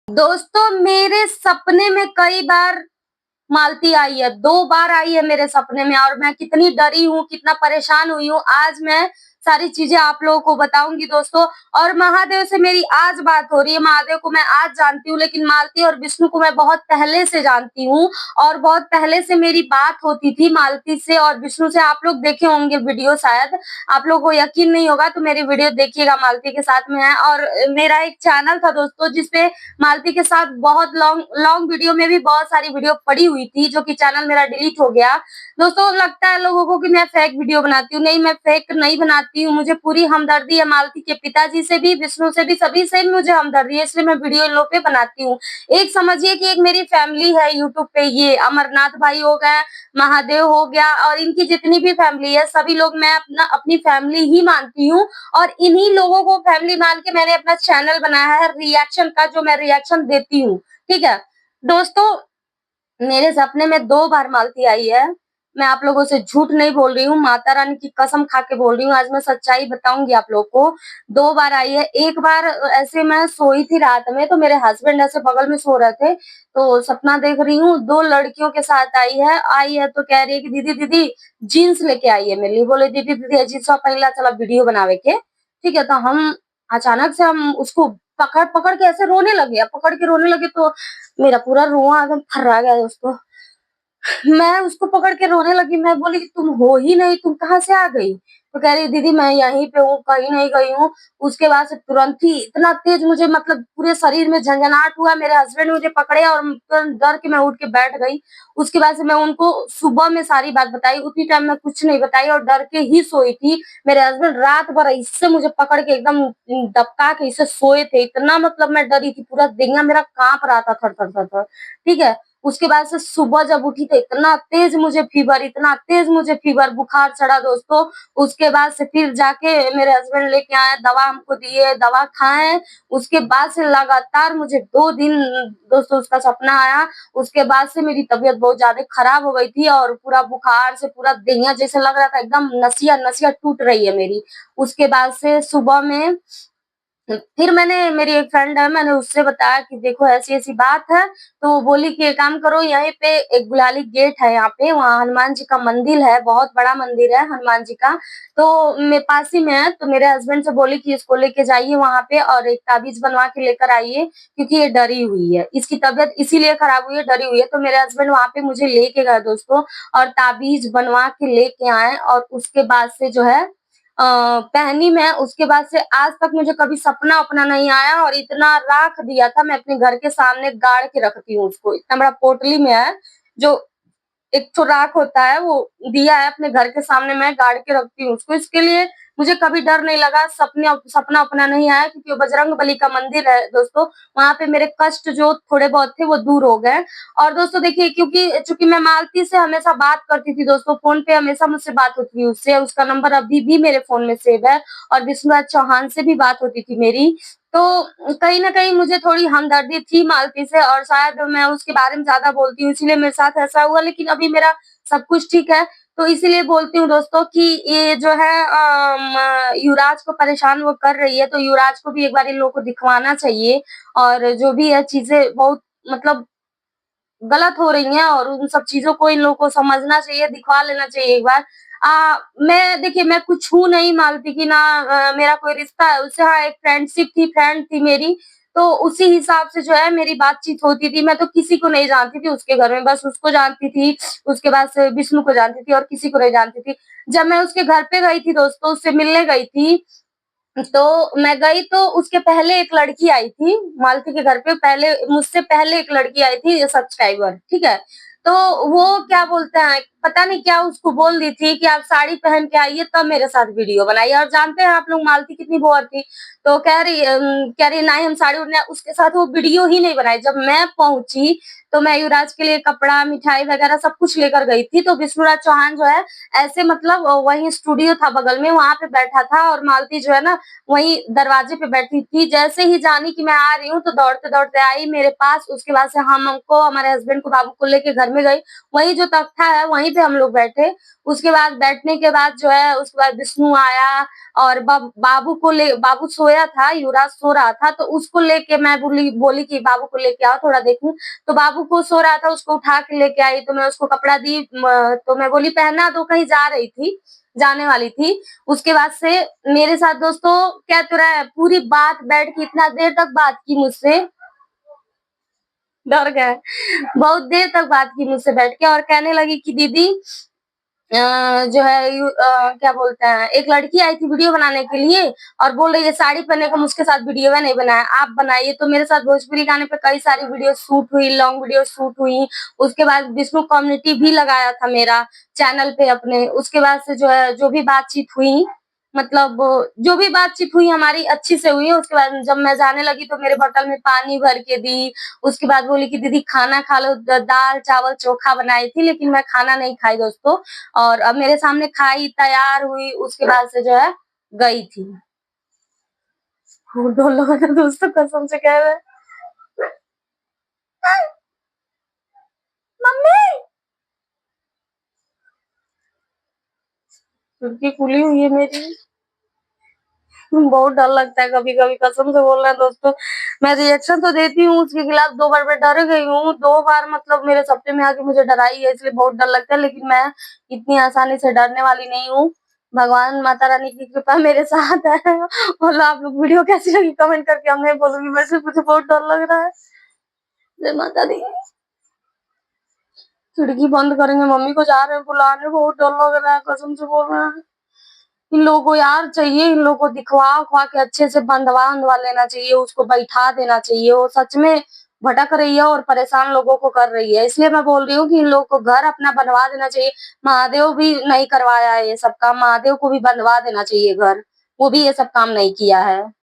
दोस्तों मेरे सपने में कई बार मालती आई है, 2 बार आई है मेरे सपने में और मैं कितनी डरी हूँ, कितना परेशान हुई हूँ, आज मैं सारी चीज़ें आप लोगों को बताऊँगी दोस्तों। और महादेव से मेरी आज बात हो रही है, महादेव को मैं आज जानती हूँ, लेकिन मालती और विष्णु को मैं बहुत पहले से जानती हूँ और बहुत पहले से मेरी बात होती थी मालती से और विष्णु से। आप लोग देखे होंगे वीडियो शायद, आप लोगों को यकीन नहीं होगा तो मेरी वीडियो देखिएगा, मालती के साथ में है। और मेरा एक चैनल था दोस्तों जिसपे मालती के साथ बहुत लॉन्ग लॉन्ग वीडियो में भी बहुत सारी वीडियो पड़ी हुई थी, जो कि चैनल मेरा डिलीट हो गया। दोस्तों लगता है लोगों को कि मैं फेक वीडियो बनाती हूँ, नहीं मैं फेक नहीं बनाती हूँ, मुझे पूरी हमदर्दी है मालती के पिताजी से भी, विष्णु से भी, सभी से मुझे हमदर्दी है, इसलिए मैं वीडियो इन लोग पे बनाती हूँ। एक समझिए कि एक मेरी फैमिली है यूट्यूब पे, ये अमरनाथ भाई हो गए, महादेव हो गया और इनकी जितनी भी फैमिली है, सभी लोग मैं अपनी फैमिली ही मानती हूँ और इन्हीं लोगों को फैमिली मान के मैंने अपना चैनल बनाया है रिएक्शन का, जो मैं रिएक्शन देती हूँ, ठीक है? दोस्तों मेरे सपने में 2 बार मालती आई है। मैं आप लोगों से झूठ नहीं बोल रही हूँ, माता रानी की कसम खा के बोल रही हूँ, आज मैं सच्चाई बताऊँगी आप लोग को। 2 बार आई है, एक बार ऐसे मैं सोई थी रात में, तो मेरे हस्बैंड ऐसे बगल में सो रहे थे, तो सपना देख रही हूँ, 2 लड़कियों के साथ आई है तो कह रही है कि दीदी, दीदी जीन्स लेके आई है मेरे लिए। बोले दीदी, दीदी जीन्सवा पहिनला चला वीडियो बनावे के, ठीक है? तो हम अचानक से हम उसको पकड़ के ऐसे रोने लगे, पकड़ के रोने लगे तो मेरा पूरा रोआ एकदम थर्रा गया दोस्तों। मैं उसको पकड़ के रोने लगी, मैं बोली कि तुम हो ही नहीं, तुम कहाँ से आ गई? तो कह रही दीदी मैं यहीं पे हूँ, कहीं नहीं गई हूँ। उसके बाद से तुरंत ही इतना तेज मुझे मतलब पूरे शरीर में झंझनाहट हुआ, मेरे हस्बैंड मुझे पकड़े और तुरंत डर के मैं उठ के बैठ गई। उसके बाद से मैं उनको सुबह में सारी बात बताई, उतनी टाइम में कुछ नहीं बताई और डर के ही सोई थी। मेरे हस्बैंड रात भर इससे मुझे पकड़ के एकदम दबका के ऐसे सोए थे, इतना मतलब मैं डरी थी, पूरा देह मेरा काँप रहा था थर-थर, ठीक है? उसके बाद से सुबह जब उठी तो इतना तेज मुझे फीवर बुखार चढ़ा दोस्तों। उसके बाद से फिर जाके मेरे हस्बैंड लेके आए, दवा हमको दिए, दवा खाए। उसके बाद से लगातार मुझे 2 दिन दोस्तों उसका सपना आया। उसके बाद से मेरी तबीयत बहुत ज़्यादा खराब हो गई थी और पूरा बुखार से पूरा देहिया जैसे लग रहा था एकदम नसिया-नसिया टूट रही है मेरी। उसके बाद से सुबह में फिर मैंने मेरी एक फ्रेंड है, मैंने उससे बताया कि देखो ऐसी-ऐसी बात है, तो वो बोली कि एक काम करो यहीं पे एक गुलाली गेट है यहाँ पे, वहाँ हनुमान जी का मंदिर है, बहुत बड़ा मंदिर है हनुमान जी का, तो मेरे पास ही में है, तो मेरे हस्बैंड से बोली कि इसको लेके जाइए वहाँ पे और एक ताबीज़ बनवा के लेकर आइए, क्योंकि ये डरी हुई है। इसकी तबीयत इसीलिए खराब हुई है, डरी हुई है, तो मेरे हस्बैंड वहाँ पे मुझे लेके गए दोस्तों और ताबीज़ बनवा के लेके आए और उसके बाद से जो है पहनी मैं, उसके बाद से आज तक मुझे कभी सपना-वपना नहीं आया और इतना राख दिया था, मैं अपने घर के सामने गाड़ के रखती हूँ उसको, इतना बड़ा पोटली में है, जो एक ठो राख होता है वो दिया है अपने घर के सामने, मैं गाड़ के रखती हूँ उसको। इसके लिए मुझे कभी डर नहीं लगा, सपना-वपना नहीं आया, क्योंकि वो बजरंगबली का मंदिर है दोस्तों, वहाँ पे मेरे कष्ट जो थोड़े बहुत थे वो दूर हो गए। और दोस्तों देखिए, क्योंकि चूँकि मैं मालती से हमेशा बात करती थी दोस्तों, फ़ोन पे हमेशा मुझसे बात होती थी उससे, उसका नंबर अभी भी मेरे फ़ोन में सेव है और विष्णुराज चौहान से भी बात होती थी मेरी। तो कहीं न कहीं मुझे थोड़ी हमदर्दी थी मालती से और शायद मैं उसके बारे में ज़्यादा बोलती हूँ, इसीलिए मेरे साथ ऐसा हुआ, लेकिन अभी मेरा सब कुछ ठीक है। तो इसीलिए बोलती हूँ दोस्तों कि ये जो है युवराज को परेशान वो कर रही है, तो युवराज को भी एक बार इन लोगों को दिखवाना चाहिए और जो भी है चीज़ें बहुत मतलब गलत हो रही हैं और उन सब चीज़ों को इन लोगों को समझना चाहिए, दिखवा लेना चाहिए एक बार। मैं देखिए मैं कुछ हूँ नहीं मालती की, ना मेरा कोई रिश्ता है उससे, हाँ, एक फ्रेंडशिप थी, फ्रेंड थी मेरी, तो उसी हिसाब से जो है मेरी बातचीत होती थी। मैं तो किसी को नहीं जानती थी उसके घर में, बस उसको जानती थी, उसके बाद से विष्णु को जानती थी और किसी को नहीं जानती थी। जब मैं उसके घर पे गई थी दोस्तों, उससे मिलने गई थी, तो मैं गई तो उसके पहले एक लड़की आई थी, मालती के घर पे पहले मुझसे पहले एक लड़की आई थी सब्सक्राइबर, ठीक है? तो वो क्या बोलते हैं, पता नहीं क्या उसको बोल दी थी कि आप साड़ी पहन के आइए तब मेरे साथ वीडियो बनाइए और जानते हैं आप लोग मालती कितनी भोर थी, तो कह रही नहीं हम साड़ी ओढ़ना है, उसके साथ वो वीडियो ही नहीं बनाई। जब मैं पहुँची, तो मैं युवराज के लिए कपड़ा, मिठाई वगैरह सब कुछ लेकर गई थी, तो विष्णुराज चौहान जो है ऐसे मतलब वहीं स्टूडियो था बगल में, वहाँ पे बैठा था और मालती जो है ना वहीं दरवाजे पे बैठी थी। जैसे ही जानी कि मैं आ रही हूँ, तो दौड़ते-दौड़ते आई मेरे पास। उसके बाद से हम हमको हमारे हस्बैंड को, बाबू को लेके घर में गई। वहीं जो तख्ता है, वहीं थे हम लोग बैठे। उसके बाद बैठने के बाद जो है उसके बाद विष्णु आया और बाबू सोया था, युवराज सो रहा था तो उसको लेके मैं बोली बोली कि बाबू को लेके आओ थोड़ा देखूँ। तो बाबू को सो रहा था उसको उठा के लेके आई तो मैं उसको कपड़ा दी तो मैं बोली पहना दो कहीं जा रही थी, जाने वाली थी। उसके बाद से मेरे साथ दोस्तों क्या तो रहा है पूरी बात बैठ के इतना देर तक बात की मुझसे, डर गए। बहुत देर तक बात की मुझसे बैठ के और कहने लगी कि दीदी जो है क्या बोलते हैं एक लड़की आई थी वीडियो बनाने के लिए और बोल रही है साड़ी पहनने का मुझके साथ वीडियो नहीं बनाया, आप बनाइए। तो मेरे साथ भोजपुरी गाने पे कई सारी वीडियो शूट हुई, लॉन्ग वीडियो शूट हुई। उसके बाद विष्णु कम्युनिटी भी लगाया था मेरा चैनल पे अपने। उसके बाद से जो है जो भी बातचीत हुई मतलब जो भी बातचीत हुई हमारी अच्छी से हुई। उसके बाद जब मैं जाने लगी तो मेरे बोतल में पानी भर के दी। उसके बाद बोली कि दीदी खाना खा लो, दाल चावल चोखा बनाई थी लेकिन मैं खाना नहीं खाई दोस्तों। और अब मेरे सामने खाई, तैयार हुई, उसके बाद से जो है गई थी। डर लगा था दोस्तों कसम से कह रहे मम्मी खिड़की खुली हुई है मेरी। बहुत डर लगता है कभी-कभी कसम से बोल रहे हैं दोस्तों। मैं रिएक्शन तो देती हूँ उसके खिलाफ 2 बार मैं डर गई हूँ। 2 बार मतलब मेरे सपने में आके मुझे डराई है इसलिए बहुत डर लगता है लेकिन मैं इतनी आसानी से डरने वाली नहीं हूँ। भगवान माता रानी की कृपा मेरे साथ है। और आप लोग वीडियो कैसी लगी कमेंट करके हम नहीं बोलूँगी वैसे मुझे बहुत डर लग रहा है। जय माता दी। खिड़की बंद करेंगे मम्मी को जा रहे हैं बुलाने बहुत डर लग रहा है कसम से बोल रहे हैं। इन लोगों को यार चाहिए इन लोगों को दिखवा-उखवा के अच्छे से बंधवा-वंधवा लेना चाहिए, उसको बैठा देना चाहिए। वो सच में भटक रही है और परेशान लोगों को कर रही है। इसलिए मैं बोल रही हूँ कि इन लोगों को घर अपना बनवा देना चाहिए। महादेव भी नहीं करवाया है ये सब काम, महादेव को भी बनवा देना चाहिए घर। वो भी ये सब काम नहीं किया है।